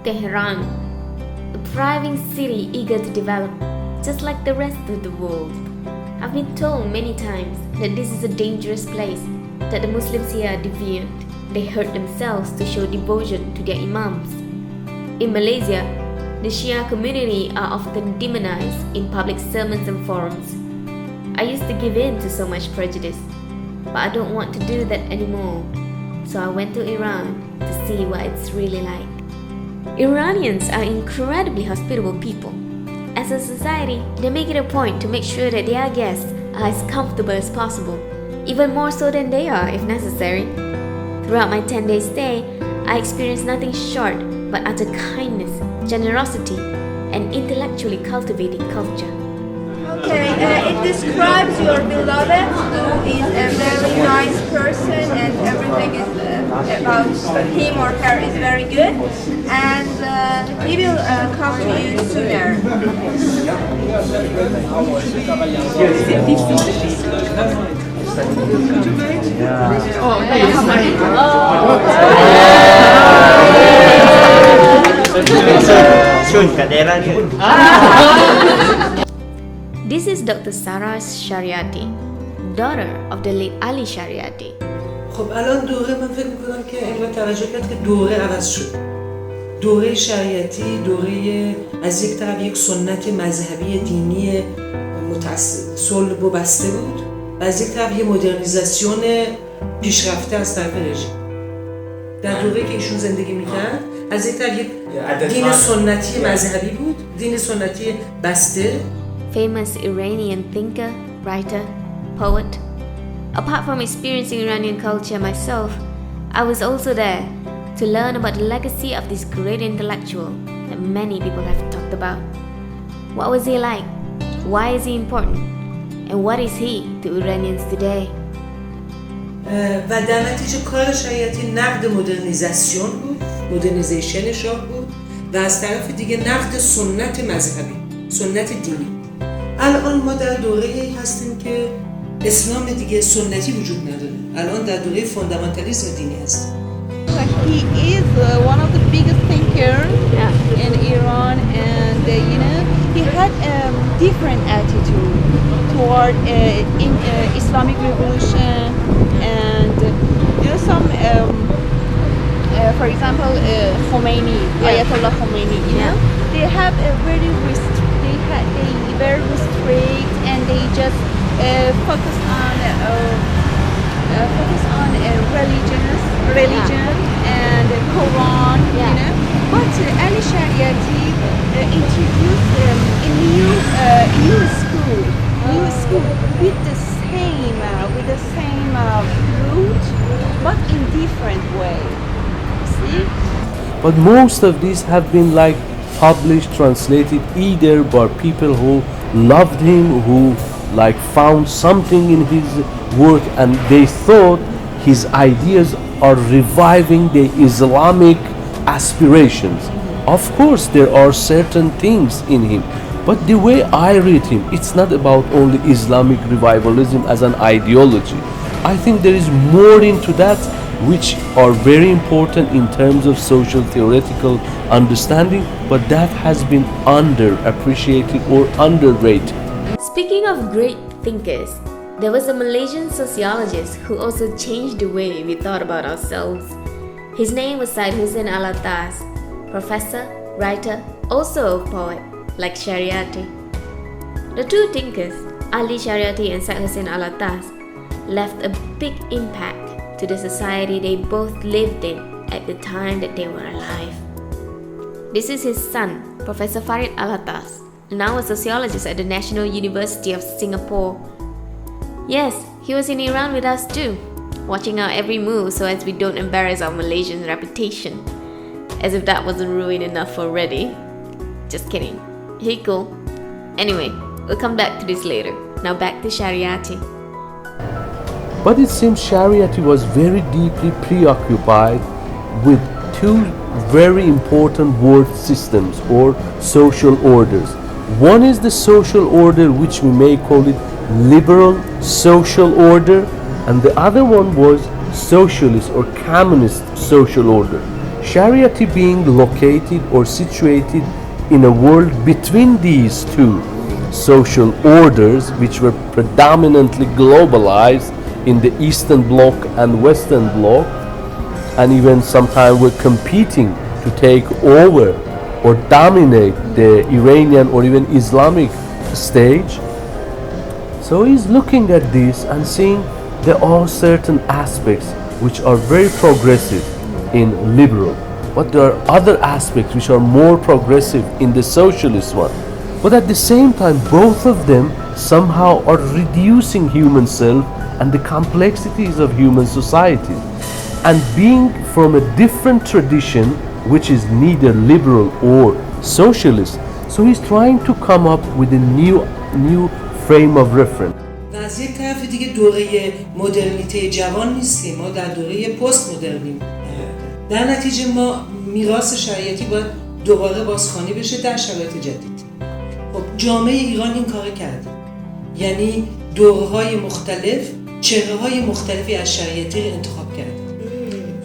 Tehran, a thriving city eager to develop, just like the rest of the world. I've been told many times that this is a dangerous place, that the Muslims here are deviant. They hurt themselves to show devotion to their imams. In Malaysia, the Shia community are often demonized in public sermons and forums. I used to give in to so much prejudice, but I don't want to do that anymore. So I went to Iran to see what it's really like. Iranians are incredibly hospitable people. As a society, they make it a point to make sure that their guests are as comfortable as possible, even more so than they are if necessary. Throughout my 10-day stay, I experienced nothing short but utter kindness, generosity, and intellectually cultivating culture. Okay, it describes your beloved, who is a very nice person, and everything is about him or her is very good, and he will come to you sooner. This is Dr. Sarah Shariati, daughter of the late Ali Shariati. خب الان دوره من فکر میکنم که علم توجه کرد که دوره عوض شد. دوره شریعتی دوره از یک طرف یک سنت مذهبی دینی صلب و بسته بود و از یک طرف یک مدرنیزاسیون پیشرفته از طرف رژیم. در دوره که ایشون زندگی میکرد از یک طرف یک دین سنتی مذهبی بود، دین سنتی بسته. Famous Iranian thinker, writer, poet. Apart from experiencing Iranian culture myself, I was also there to learn about the legacy of this great intellectual that many people have talked about. What was he like? Why is he important? And what is he to Iranians today? و در نتیجه کار شریعتی نقد مدرنیزاسیون بود، مدرنیزیشن شاه بود و از طرف دیگه نقد سنت مذهبی، سنت دینی. الان ما در دوره‌ای هستیم که اسلام دیگه سنتی وجود نداره. الان در دوره فوندامنتالیسم دینی هستیم. He is one of the biggest thinkers in Iran, and he had a different attitude toward Islamic revolution, and some for example Khomeini, Ayatollah Khomeini, they have a very very strict, and they just focus on religion and Quran, But Ali Shariati introduced a new school with the same root, but in different way. See? But most of these have been like published, translated either by people who loved him, who like found something in his work and they thought his ideas are reviving the Islamic aspirations. Of course there are certain things in him, but the way I read him, it's not about only Islamic revivalism as an ideology. I think there is more into that which are very important in terms of social theoretical understanding, but that has been underappreciated or underrated. Speaking of great thinkers, there was a Malaysian sociologist who also changed the way we thought about ourselves. His name was Syed Hussein Alatas, professor, writer, also a poet, like Shariati. The two thinkers, Ali Shariati and Syed Hussein Alatas, left a big impact to the society they both lived in at the time that they were alive. This is his son, Professor Farid Alatas, now a sociologist at the National University of Singapore. Yes, he was in Iran with us too, watching our every move so as we don't embarrass our Malaysian reputation. As if that wasn't ruined enough already. Just kidding. He cool. Anyway, we'll come back to this later. Now back to Shariati. But it seems Shariati was very deeply preoccupied with two very important world systems or social orders. One is the social order which we may call it liberal social order, and the other one was socialist or communist social order. Shariati being located or situated in a world between these two social orders, which were predominantly globalized in the Eastern Bloc and Western Bloc, and even sometimes were competing to take over or dominate the Iranian or even Islamic stage. So he's looking at this and seeing there are certain aspects which are very progressive in liberal, but there are other aspects which are more progressive in the socialist one. But at the same time, both of them somehow are reducing human self and the complexities of human society. And being from a different tradition, which is neither liberal or socialist, so he's trying to come up with a new frame of reference. و از یک طرف دیگه دوره مدرنیته جوان نیستیم، ما در دوره پست مدرنیم. در نتیجه ما میراث شریعتی باید دوباره بازخوانی بشه در شرایط جدید. خب جامعه ایران این کار کرده، یعنی دوره‌های مختلف چهره‌های مختلفی از شریعتی رو انتخاب کرده.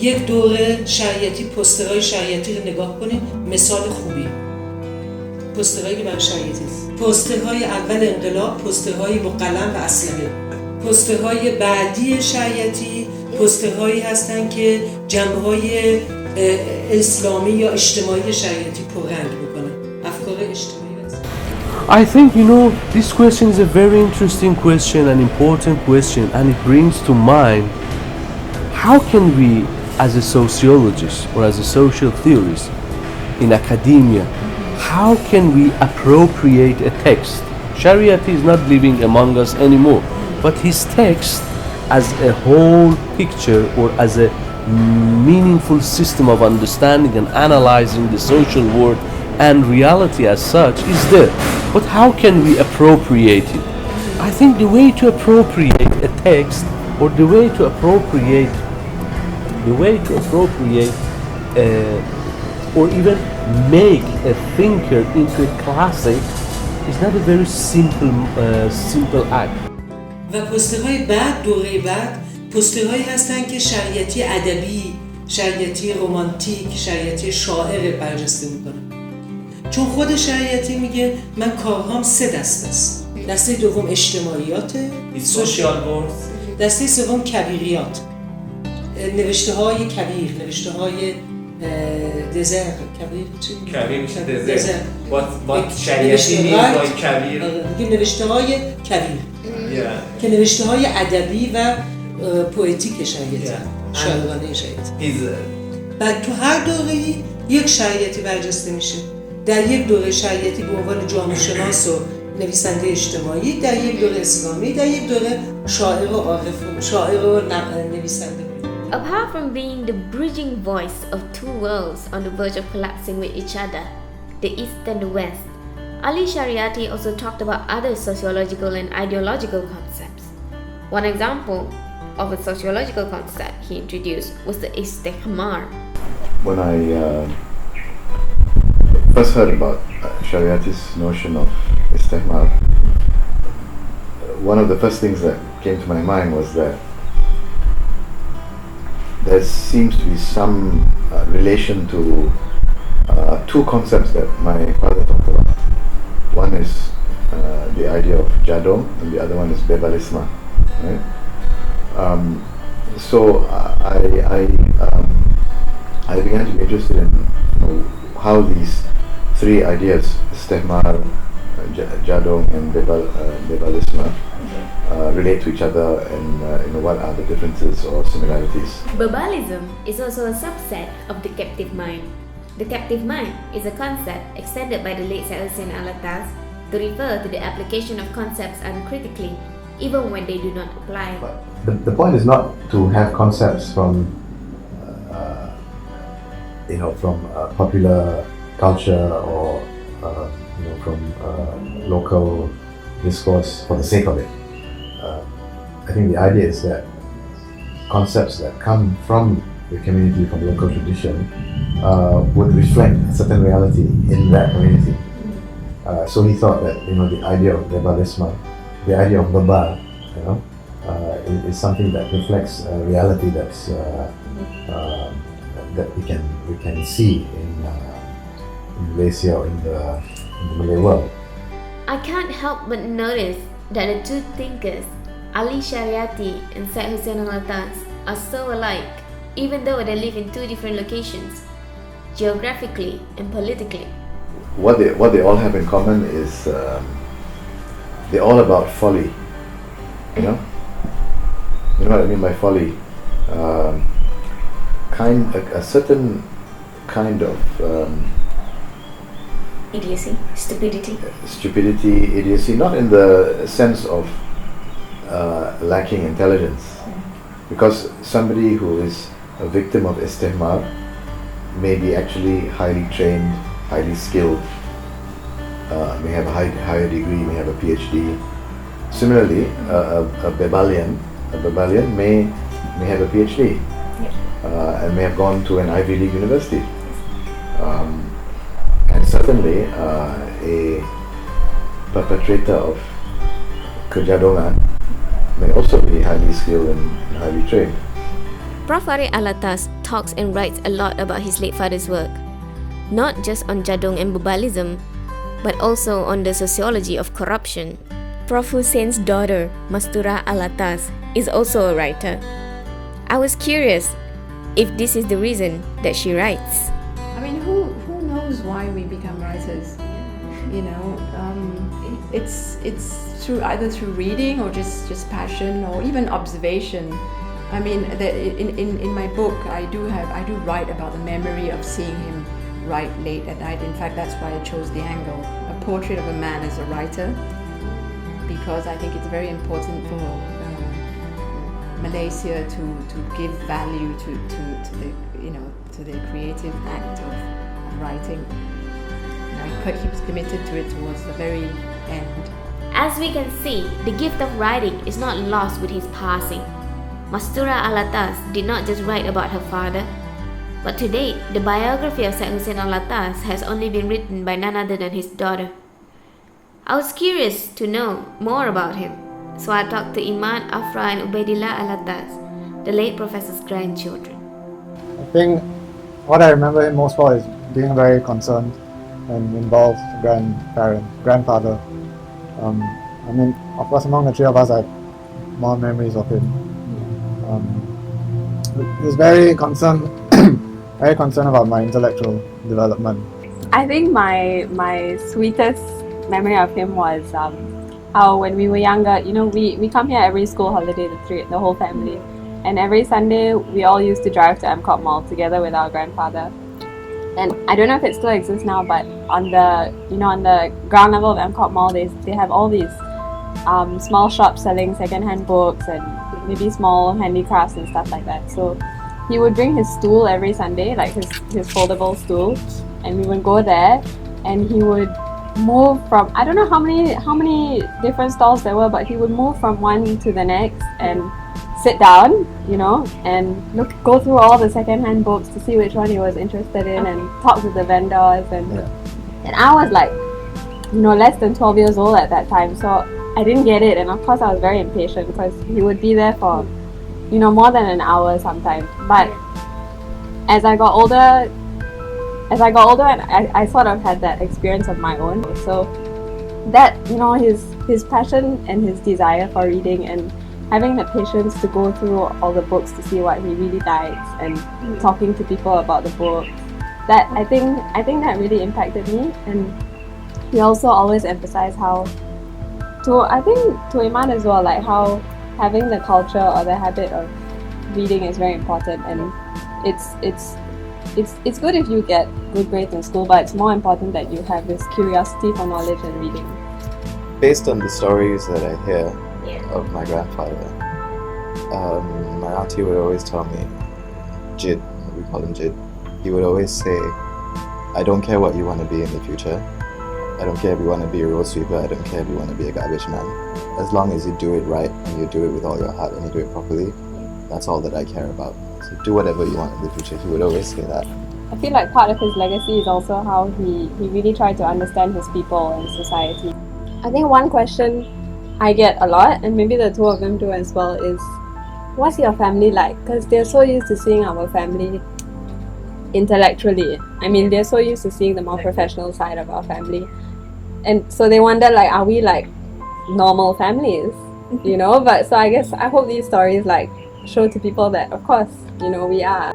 یک دوره شریعتی، پوسترهای شریعتی رو نگاه کنید، مثال خوبی پوسترهایی که برای شریعتی است. پوسترهای اول انقلاب پوسترهایی با قلم و اسلحه. پوسترهای بعدی شریعتی پوسترهایی هستند که جنبه‌های اسلامی یا اجتماعی شریعتی پررنگ می‌کنن. افکار اجتماعی هست. I think, this question is a very interesting question, an important question, and it brings to mind how can we, as a sociologist or as a social theorist in academia, how can we appropriate a text? Shariati is not living among us anymore, but his text as a whole picture or as a meaningful system of understanding and analyzing the social world and reality as such is there. But how can we appropriate it? I think the way to appropriate a text or the way to appropriate or even make a thinker into a classic is not a very simple act. و پوسترهای بعد، دوره بعد پوسترهایی هستن که شریعتی ادبی، شریعتی رمانتیک، شریعتی شاعر برجسته میکنن. چون خود شریعتی میگه من کارهام 3 دسته است. دسته دوم اجتماعیاته، سوشیال ورک، دسته سوم کبیریات، نوشته های کبیر، نوشته های دزر، کبیر میشه دزر. What شریعتی نیست کبیر. میگه نوشته های کبیر که نوشته های ادبی و پوئتیک شریعتی، شاعرانه شریعتی. بعد تو هر دوره‌ای یک شریعتی برجسته میشه. در یک دوره شریعتی به عنوان جامعه شناس و نویسنده اجتماعی، در یک دوره اسلامی، در یک دوره شاعر و عارف و شاعر و نویسنده. Apart from being the bridging voice of two worlds on the verge of collapsing with each other, the East and the West, Ali Shariati also talked about other sociological and ideological concepts. One example of a sociological concept he introduced was the istihmar. When I first heard about Shariati's notion of istihmar, one of the first things that came to my mind was that there seems to be some relation to two concepts that my father talked about. One is the idea of jadom, and the other one is bebalisma. Right? So I began to be interested in how these 3 ideas, istihmar, jadom, and bebalisma, relate to each other, and what are the differences or similarities. Bebalism is also a subset of the captive mind. The captive mind is a concept extended by the late Said Hussein Alatas to refer to the application of concepts uncritically, even when they do not apply. But the point is not to have concepts from popular culture or from local discourse for the sake of it. I think the idea is that concepts that come from the community, from local tradition, would reflect a certain reality in that community. So he thought that the idea of bebalisma, the idea of baba, is something that reflects a reality that we can see in Malaysia or in the Malay world. I can't help but notice that the two thinkers, Ali Shariati and Syed Hussein Alatas, are so alike, even though they live in two different locations, geographically and politically. What they all have in common is they're all about folly. You know what I mean by folly? A certain kind of Idiocy, stupidity. Idiocy, not in the sense of lacking intelligence, because somebody who is a victim of istihmar may be actually highly trained, highly skilled, may have a higher degree, may have a PhD. Similarly, a Bebalian may have a PhD and may have gone to an Ivy League university. And certainly a perpetrator of kejadongan may also be highly skilled and highly trained. Prof. Arief Alatas talks and writes a lot about his late father's work, not just on jadong and bebalism, but also on the sociology of corruption. Prof. Hussein's daughter, Mastura Alatas, is also a writer. I was curious if this is the reason that she writes. I mean, who knows why we become writers? You know, it's either through reading or just passion or even observation. I mean, in my book, I do write about the memory of seeing him write late at night. In fact, that's why I chose the angle, a portrait of a man as a writer, because I think it's very important for Malaysia to give value to the creative act of writing. He was committed to it towards the very end. As we can see, the gift of writing is not lost with his passing. Mastura Alatas did not just write about her father, but to date, the biography of Syed Hussein Alatas has only been written by none other than his daughter. I was curious to know more about him, so I talked to Iman, Afra and Ubaidillah Alatas, the late professor's grandchildren. I think what I remember him most for is being very concerned and involved grandfather. I mean, of course, among the three of us, I have more memories of him. He was very concerned, very concerned about my intellectual development. I think my sweetest memory of him was how when we were younger, we come here every school holiday, the whole family, and every Sunday we all used to drive to MCOT Mall together with our grandfather. And I don't know if it still exists now, but on the ground level of MCOT Mall, they have all these small shops selling second-hand books and maybe small handicrafts and stuff like that. So he would bring his stool every Sunday, like his foldable stool, and we would go there, and he would move from, I don't know how many different stalls there were, but he would move from one to the next and sit down, and go through all the second-hand books to see which one he was interested in and talk with the vendors. And I was like, less than 12 years old at that time, so I didn't get it. And of course I was very impatient because he would be there for, more than an hour sometimes. But as I got older, and I sort of had that experience of my own. So that, his passion and his desire for reading and having the patience to go through all the books to see what he really likes and talking to people about the books, that I think that really impacted me. And he also always emphasized how, to Iman as well, like how having the culture or the habit of reading is very important. And it's good if you get good grades in school, but it's more important that you have this curiosity for knowledge and reading. Based on the stories that I hear of my grandfather, my auntie would always tell me, Jid, we call him Jid, he would always say, I don't care what you want to be in the future. I don't care if you want to be a road sweeper, I don't care if you want to be a garbage man. As long as you do it right and you do it with all your heart and you do it properly, that's all that I care about. So do whatever you want in the future. He would always say that. I feel like part of his legacy is also how he really tried to understand his people and society. I think one question I get a lot, and maybe the two of them do as well, is what's your family like? Because they're so used to seeing our family intellectually. I mean, they're so used to seeing the more professional side of our family, and so they wonder, like, are we like normal families, you know? But so I guess I hope these stories like show to people that of course, you know, we are.